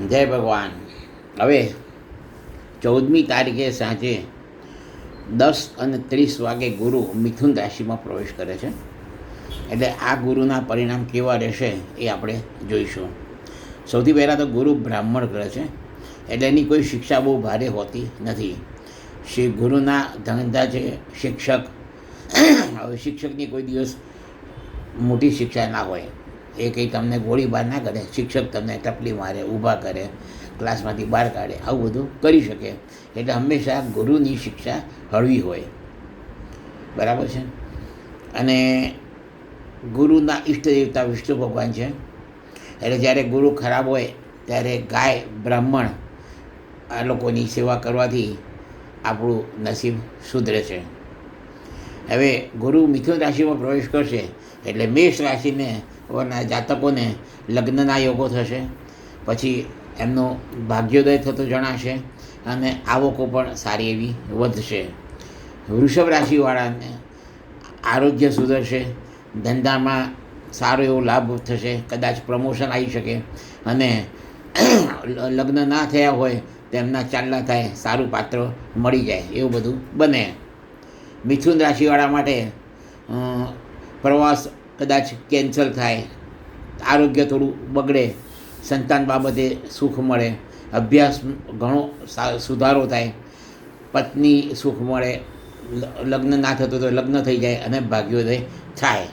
જય ભગવાન. હવે 14મી તારીખે સાંજે 10:30 ગુરુ મિથુન રાશિમાં પ્રવેશ કરે છે. એટલે આ ગુરુના પરિણામ કેવા રહેશે એ આપણે જોઈશું. સૌથી પહેલાં તો ગુરુ બ્રાહ્મણ ગ્રહ છે, એટલે એની કોઈ શિક્ષા બહુ ભારે હોતી નથી. શ્રી ગુરુના ધંધા છે શિક્ષક. હવે શિક્ષકની કોઈ દિવસ મોટી શિક્ષા ના હોય, એ કંઈ તમને ગોળીબાર ના કરે. શિક્ષક તમને ટપલી મારે, ઊભા કરે, ક્લાસમાંથી બહાર કાઢે, આવું બધું કરી શકે. એટલે હંમેશા ગુરુની શિક્ષા હળવી હોય, બરાબર છે. અને ગુરુના ઈષ્ટ દેવતા વિષ્ણુ ભગવાન છે. એટલે જ્યારે ગુરુ ખરાબ હોય ત્યારે ગાય, બ્રાહ્મણ આ લોકોની સેવા કરવાથી આપણું નસીબ સુધરે છે. હવે ગુરુ મિથુન રાશિમાં પ્રવેશ કરશે એટલે મેષ રાશિને જાતકોને લગ્નના યોગો થશે. પછી એમનો ભાગ્યોદય થતો જણાશે અને આવકો પણ સારી એવી વધશે. વૃષભ રાશિવાળાને આરોગ્ય સુધરશે, ધંધામાં સારો એવો લાભ થશે, કદાચ પ્રમોશન આવી શકે. અને લગ્ન ના થયા હોય તેમના ચાલ્લા થાય, સારું પાત્ર મળી જાય, એવું બધું બને. મિથુન રાશિવાળા માટે પ્રવાસ કદાચ કેન્સલ થાય, આરોગ્ય થોડું બગડે, સંતાન બાબતે સુખ મળે, અભ્યાસ ઘણો સુધારો થાય, પત્ની સુખ મળે, લગ્ન ના થતું તો લગ્ન થઈ જાય અને ભાગ્યોદય થાય.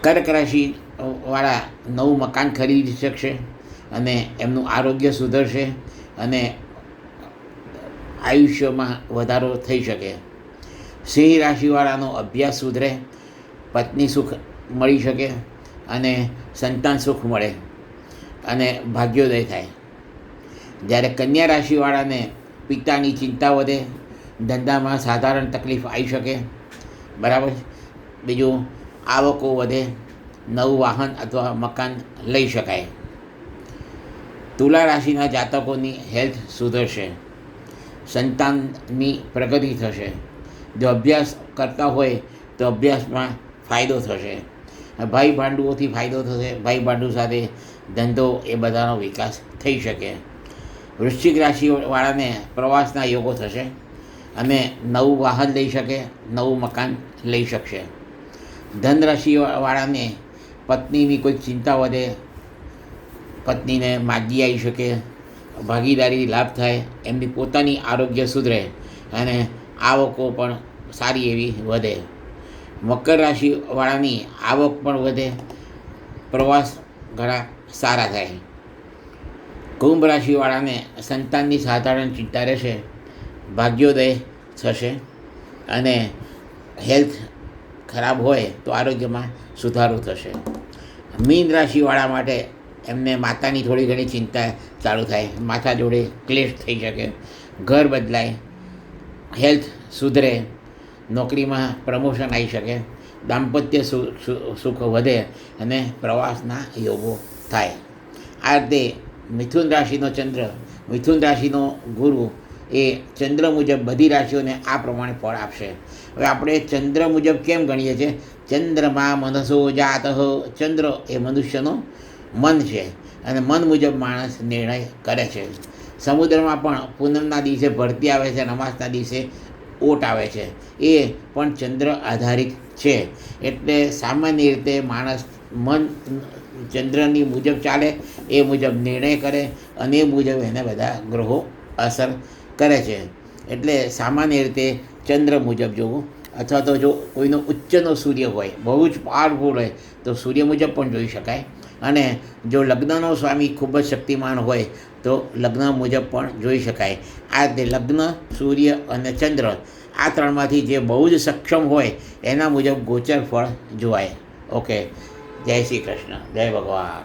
કર્ક રાશિવાળા નવું મકાન ખરીદી શકશે અને એમનું આરોગ્ય સુધરશે અને આયુષ્યમાં વધારો થઈ શકે. સિંહ રાશિવાળાનો અભ્યાસ સુધરે, પત્ની સુખ મળી શકે અને સંતાન સુખ મળે અને ભાગ્યોદય થાય. જ્યારે કન્યા રાશિવાળાને પિતાની ચિંતા વધે, ધંધામાં સાધારણ તકલીફ આવી શકે, બરાબર. બીજું આવકો વધે, નવું વાહન અથવા મકાન લઈ શકાય. તુલા રાશિના જાતકોની હેલ્થ સુધરશે, સંતાનની પ્રગતિ થશે. જો અભ્યાસ કરતા હોય તો અભ્યાસમાં ફાયદો થશે, ભાઈ ભાંડુઓથી ફાયદો થશે, ભાઈ ભાંડુ સાથે ધંધો એ બધાનો વિકાસ થઈ શકે. વૃશ્ચિક રાશિવાળાને પ્રવાસના યોગો થશે અને નવું વાહન લઈ શકે, નવું મકાન લઈ શકશે. ધન રાશિવાળાને પત્નીની કોઈ ચિંતા વધે, પત્નીને માગી આવી શકે, ભાગીદારી લાભ થાય, એમની પોતાની આરોગ્ય સુધરે અને આવકો પણ સારી એવી વધે. મકર રાશિવાળાની આવક પણ વધે, પ્રવાસ ઘણા સારા થાય. કુંભ રાશિવાળાને સંતાનની સાધારણ ચિંતા રહેશે, ભાગ્યોદય થશે અને હેલ્થ ખરાબ હોય તો આરોગ્યમાં સુધારો થશે. મીન રાશિવાળા માટે એમને માતાની થોડી ઘણી ચિંતા ચાલુ થાય, માતા જોડે ક્લેશ થઈ શકે, ઘર બદલાય, હેલ્થ સુધરે, નોકરીમાં પ્રમોશન આવી શકે, દાંપત્ય સુખ વધે અને પ્રવાસના યોગો થાય. આ રીતે મિથુન રાશિનો ચંદ્ર, મિથુન રાશિનો ગુરુ એ ચંદ્ર મુજબ બધી રાશિઓને આ પ્રમાણે ફળ આપશે. હવે આપણે ચંદ્ર મુજબ કેમ ગણીએ છીએ? ચંદ્રમાં મનસો જાત. ચંદ્ર એ મનુષ્યનો મન છે અને મન મુજબ માણસ નિર્ણય કરે છે. સમુદ્રમાં પણ પૂનમના દિવસે ભરતી આવે છે, અમાસના દિવસે ઓટ આવે છે, એ પણ ચંદ્ર આધારિત છે. એટલે સામાન્ય રીતે માણસ મન ચંદ્રની મુજબ ચાલે, એ મુજબ નિર્ણય કરે અને એ મુજબ એને બધા ગ્રહો અસર કરે છે. એટલે સામાન્ય રીતે ચંદ્ર મુજબ જોવું, અથવા તો જો કોઈનો ઉચ્ચનો સૂર્ય હોય, બહુ જ પાવરફુલ હોય, તો સૂર્ય મુજબ પણ જોઈ શકાય. અને જો લગ્નનો સ્વામી ખૂબ જ શક્તિમાન હોય તો લગ્ન મુજબ પણ જોઈ શકાય. આ રીતે લગ્ન, સૂર્ય અને ચંદ્ર, આ ત્રણમાંથી જે બહુ જ સક્ષમ હોય એના મુજબ ગોચર ફળ જોવાય. ઓકે, જય શ્રી કૃષ્ણ, જય ભગવાન.